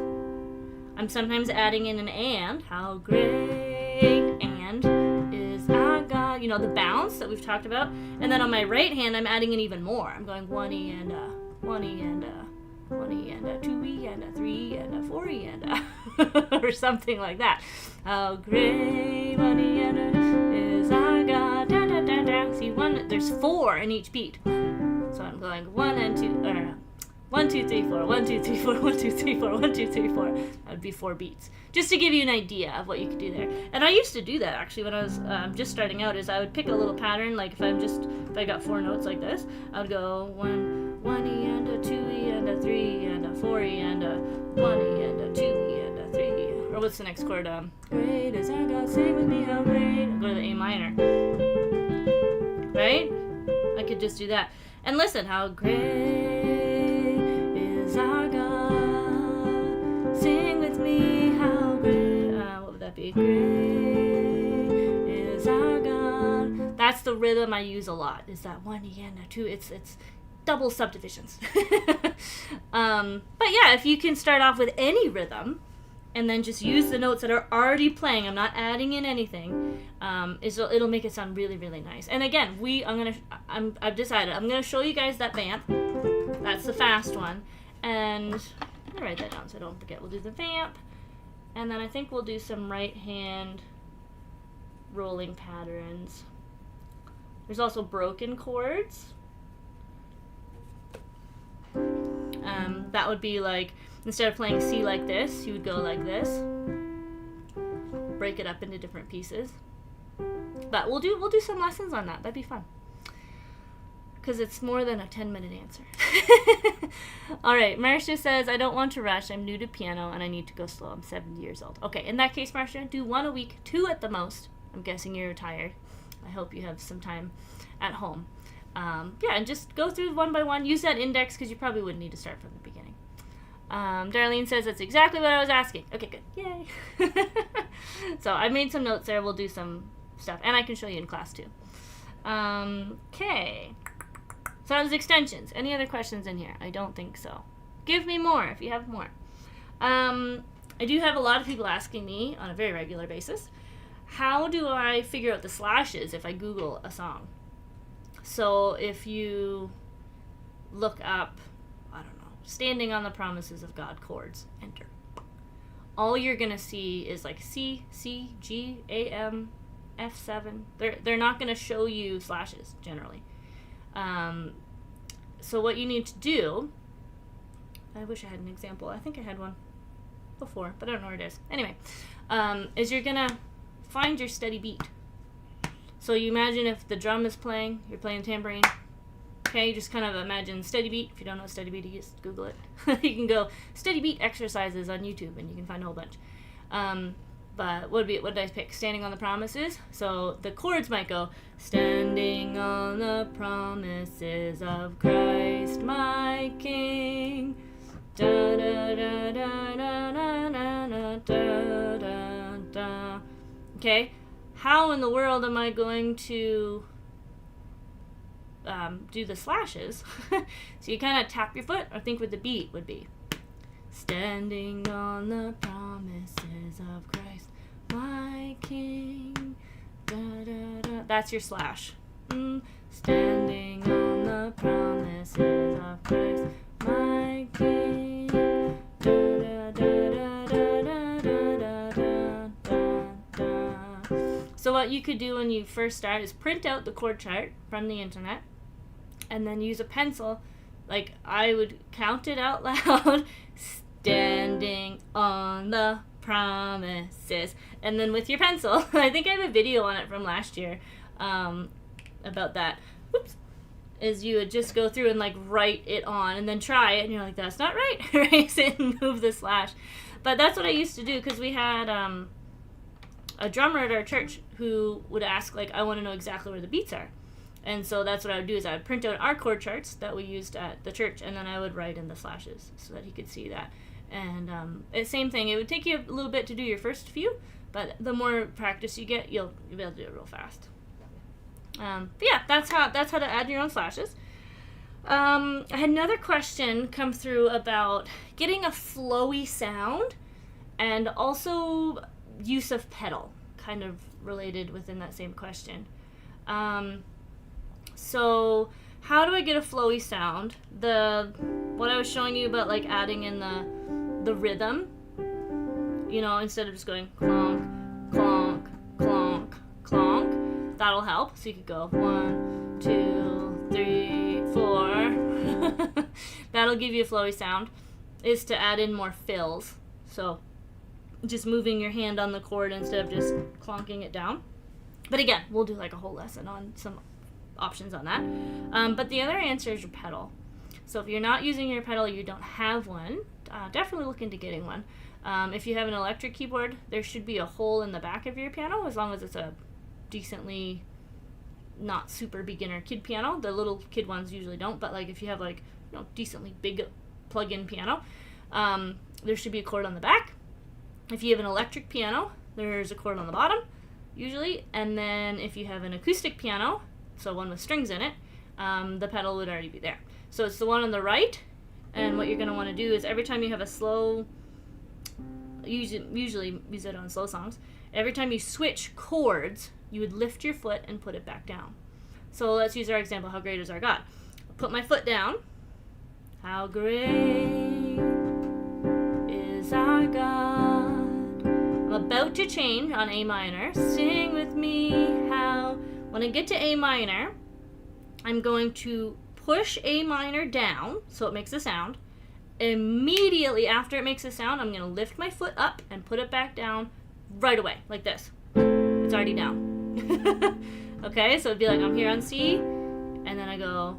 I'm sometimes adding in an and, how great and is our God, the bounce that we've talked about. And then on my right hand, I'm adding in even more. I'm going 1E and a, 1E and a, 1E and a, 2E and a, 3E and a, 4E and a, or something like that. How great, 1E and a, is our God, da da da da. See, there's 4 in each beat. So I'm going 1 and 2, 1, 2, 3, 4, 1, 2, 3, 4, 1, 2, 3, 4, 1, 2, 3, 4. That would be 4 beats. Just to give you an idea of what you could do there. And I used to do that actually when I was just starting out, is I would pick a little pattern, like if I got 4 notes like this, I would go 1E and a 2E and a 3 and a 4E and a 1E and a 2E and a 3E. Or what's the next chord? Great is our God, sing with me how great. I'll go to the A minor. Right? I could just do that. And listen, how great is our God. Sing with me how great. What would that be? Great is our God. That's the rhythm I use a lot. Is that 1E and a 2? It's double subdivisions. But yeah, if you can start off with any rhythm and then just use the notes that are already playing, I'm not adding in anything, it'll make it sound really, really nice. And again, I've decided I'm gonna show you guys that vamp. That's the fast one, and I'm gonna write that down so I don't forget. We'll do the vamp, and then I think we'll do some right hand rolling patterns. There's also broken chords. That would be like, instead of playing C like this, you would go like this. Break it up into different pieces. But we'll do some lessons on that. That'd be fun. Because it's more than a 10-minute answer. Alright, Marcia says, I don't want to rush. I'm new to piano and I need to go slow. I'm 70 years old. Okay, in that case, Marcia, do 1 a week, 2 at the most. I'm guessing you're tired. I hope you have some time at home. Yeah, and just go through one by one. Use that index because you probably wouldn't need to start from the beginning. Darlene says that's exactly what I was asking. Okay, good. Yay. So I made some notes there. We'll do some stuff. And I can show you in class too. Okay. So that was extensions. Any other questions in here? I don't think so. Give me more if you have more. I do have a lot of people asking me on a very regular basis, how do I figure out the slashes if I Google a song? So if you look up, I don't know, Standing on the Promises of God chords, enter. All you're going to see is like C, C, G, A, M, F7. They're not going to show you slashes generally. So what you need to do, I wish I had an example. I think I had one before, but I don't know where it is. Anyway, is you're going to find your steady beat. So you imagine if the drum is playing, you're playing tambourine. Okay, you just kind of imagine steady beat. If you don't know what steady beat is, Google it. You can go steady beat exercises on YouTube and you can find a whole bunch. But what did I pick? Standing on the Promises. So the chords might go, standing on the promises of Christ my King. Da da da da da da da da da da. Okay, how in the world am I going to do the slashes? So you kind of tap your foot, or think what the beat would be. Standing on the promises of Christ, my King. King. Da, da, da. That's your slash. Standing on the promises of Christ, my King. Da, da, da, da, da, da, da, da, da. So what you could do when you first start is print out the chord chart from the internet and then use a pencil. Like, I would count it out loud. Standing on the promises. And then with your pencil, I think I have a video on it from last year about that. Whoops. Is you would just go through and like write it on and then try it and you're like, that's not right. Erase it and move the slash. But that's what I used to do because we had a drummer at our church who would ask, like, I want to know exactly where the beats are. And so that's what I would do is I would print out our chord charts that we used at the church and then I would write in the slashes so that he could see that. And same thing, it would take you a little bit to do your first few, but the more practice you get, you'll be able to do it real fast. But yeah, that's how to add your own slashes. I had another question come through about getting a flowy sound and also use of pedal, kind of related within that same question. So how do I get a flowy sound? What I was showing you about like adding in the rhythm, you know, instead of just going clonk, clonk, clonk, clonk, that'll help. So you could go 1, 2, 3, 4. That'll give you a flowy sound. Is to add in more fills. So just moving your hand on the chord instead of just clonking it down. But again, we'll do like a whole lesson on some options on that. But the other answer is your pedal. So if you're not using your pedal, you don't have one, definitely look into getting one. If you have an electric keyboard, there should be a hole in the back of your piano as long as it's a decently not super beginner kid piano. The little kid ones usually don't, but like if you have like, you know, decently big plug-in piano, there should be a cord on the back. If you have an electric piano, there's a cord on the bottom usually, and then if you have an acoustic piano, so one with strings in it, the pedal would already be there. So it's the one on the right, and what you're going to want to do is every time you have a slow, usually use it on slow songs, every time you switch chords, you would lift your foot and put it back down. So let's use our example, how great is our God. I'll put my foot down. How great is our God. I'm about to change on A minor. Sing with me how. When I get to A minor, I'm going to push A minor down so it makes a sound. Immediately after it makes a sound, I'm going to lift my foot up and put it back down right away, like this. It's already down. Okay, so it'd be like I'm here on C, and then I go,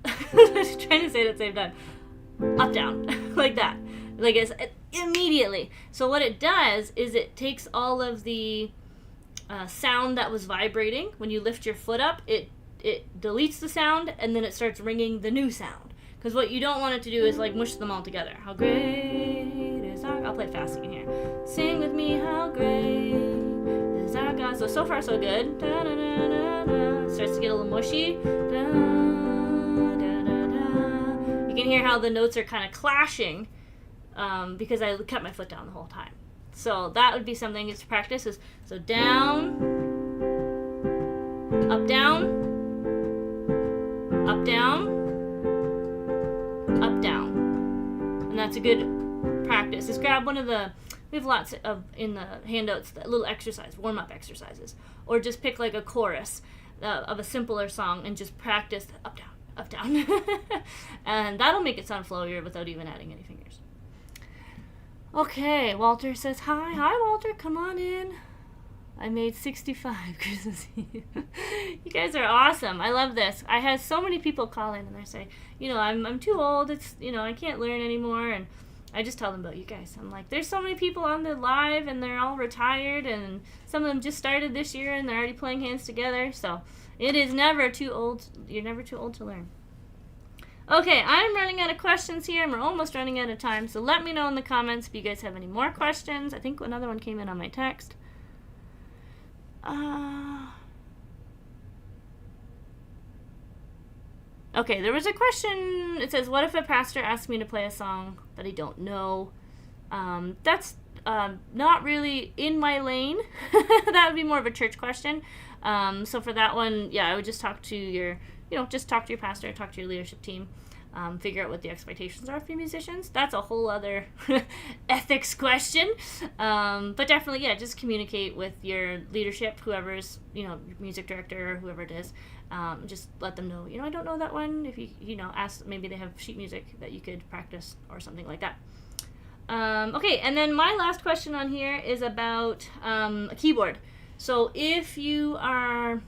trying to say it at the same time, up, down, like that. Like it's immediately. So what it does is it takes all of the sound that was vibrating. When you lift your foot up, it deletes the sound, and then it starts ringing the new sound. Because what you don't want it to do is like mush them all together. How great is our God. I'll play it fast so you can hear. Sing with me, how great is our God. So far so good. Da, da, da, da, da. It starts to get a little mushy. Da, da, da, da. You can hear how the notes are kind of clashing because I kept my foot down the whole time. So that would be something to practice. So down, up, down, up, down, up, down. And that's a good practice. Just grab one of we have lots of in the handouts, the little exercise, warm-up exercises. Or just pick like a chorus of a simpler song and just practice up, down, up, down. And that'll make it sound flowier without even adding any fingers. Okay, Walter says, hi Walter, come on in. I made 65 Christmas Eve. You guys are awesome. I love this. I had so many people call in and they say, you know, I'm too old. It's, you know, I can't learn anymore. And I just tell them about you guys. I'm like, there's so many people on the live and they're all retired and some of them just started this year and they're already playing hands together. So it is never too old. You're never too old to learn. Okay, I'm running out of questions here, and we're almost running out of time, so let me know in the comments if you guys have any more questions. I think another one came in on my text. Okay, there was a question. It says, what if a pastor asks me to play a song that I don't know? That's not really in my lane. That would be more of a church question. So for that one, yeah, I would just talk to your pastor, talk to your leadership team, figure out what the expectations are for musicians. That's a whole other ethics question. But definitely, yeah, just communicate with your leadership, whoever's, music director or whoever it is. Just let them know, I don't know that one. If you ask, maybe they have sheet music that you could practice or something like that. Okay, and then my last question on here is about a keyboard. So if you are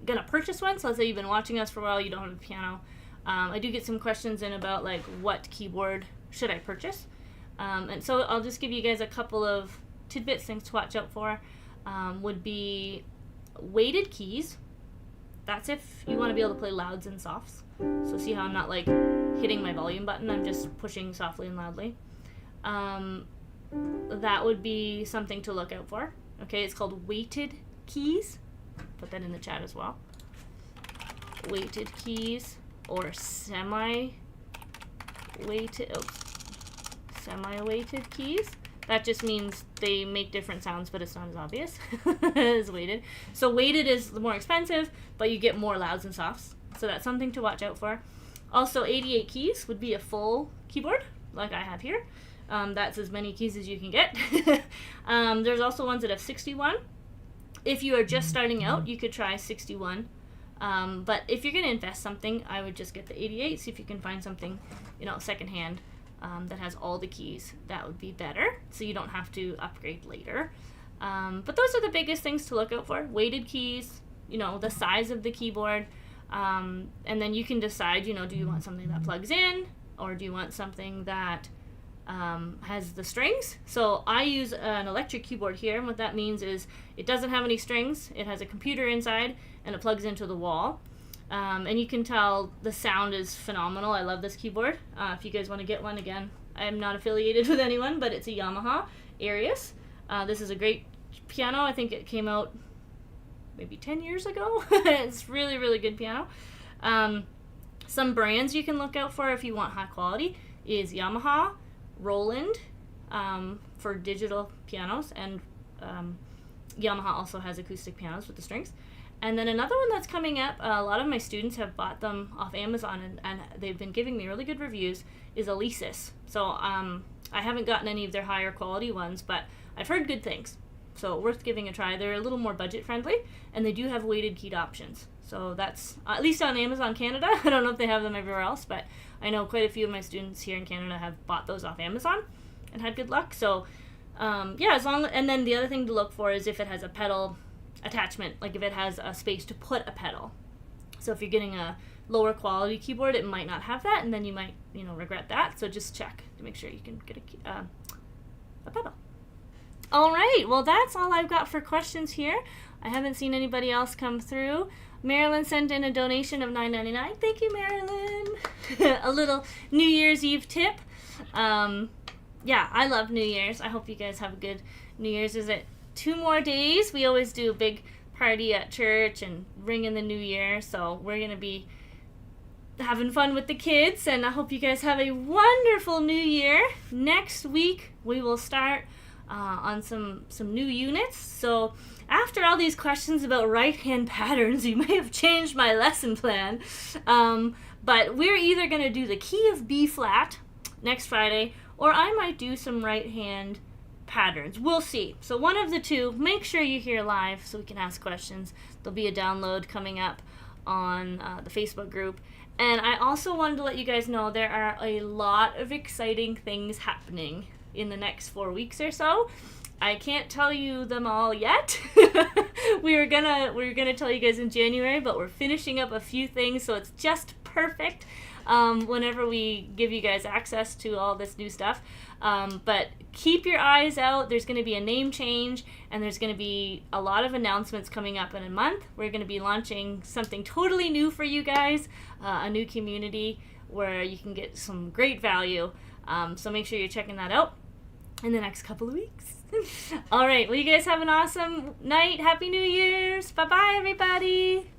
gonna purchase one, so let's say you've been watching us for a while, you don't have a piano, I do get some questions in about like what keyboard should I purchase, and so I'll just give you guys a couple of tidbits, things to watch out for. Would be weighted keys. That's if you want to be able to play louds and softs. So see how I'm not like hitting my volume button, I'm just pushing softly and loudly. That would be something to look out for. Okay, it's called weighted keys. Put that in the chat as well. Weighted keys or semi-weighted keys. That just means they make different sounds, but it's not as obvious as weighted. So weighted is the more expensive, but you get more louds and softs. So that's something to watch out for. Also, 88 keys would be a full keyboard, like I have here. That's as many keys as you can get. There's also ones that have 61. If you are just starting out, you could try 61. But if you're going to invest something, I would just get the 88. See if you can find something, secondhand that has all the keys. That would be better, so you don't have to upgrade later. But those are the biggest things to look out for. Weighted keys, the size of the keyboard. And then you can decide, do you want something that plugs in, or do you want something that has the strings? So I use an electric keyboard here, and what that means is it doesn't have any strings, it has a computer inside, and it plugs into the wall. And you can tell the sound is phenomenal. I love this keyboard. If you guys want to get one, again, I'm not affiliated with anyone, but it's a Yamaha Arius. This is a great piano. I think it came out maybe 10 years ago. It's really, really good piano. Some brands you can look out for if you want high quality is Yamaha, Roland for digital pianos, and Yamaha also has acoustic pianos with the strings. And then another one that's coming up, a lot of my students have bought them off Amazon, and they've been giving me really good reviews, is Alesis. So I haven't gotten any of their higher quality ones, but I've heard good things. So worth giving a try. They're a little more budget friendly, and they do have weighted keyed options. So that's, at least on Amazon Canada. I don't know if they have them everywhere else, but I know quite a few of my students here in Canada have bought those off Amazon and had good luck. So and then the other thing to look for is if it has a pedal attachment, like if it has a space to put a pedal. So if you're getting a lower quality keyboard, it might not have that, and then you might, regret that. So just check to make sure you can get a pedal. All right, well, that's all I've got for questions here. I haven't seen anybody else come through. Marilyn sent in a donation of $9.99. Thank you, Marilyn. A little New Year's Eve tip. Yeah, I love New Year's. I hope you guys have a good New Year's. Is it 2 more days? We always do a big party at church and ring in the new year. So we're going to be having fun with the kids, and I hope you guys have a wonderful new year. Next week, we will start on some new units. So after all these questions about right hand patterns, you may have changed my lesson plan, but we're either going to do the key of B flat next Friday, or I might do some right hand patterns. We'll see. So one of the two. Make sure you're here live so we can ask questions. There'll be a download coming up on the Facebook group. And I also wanted to let you guys know there are a lot of exciting things happening in the next 4 weeks or so. I can't tell you them all yet. we were gonna tell you guys in January, but we're finishing up a few things, so it's just perfect whenever we give you guys access to all this new stuff. But keep your eyes out. There's going to be a name change, and there's going to be a lot of announcements coming up in a month. We're going to be launching something totally new for you guys, a new community where you can get some great value. So make sure you're checking that out in the next couple of weeks. All right. Well, you guys have an awesome night. Happy New Year's. Bye-bye, everybody.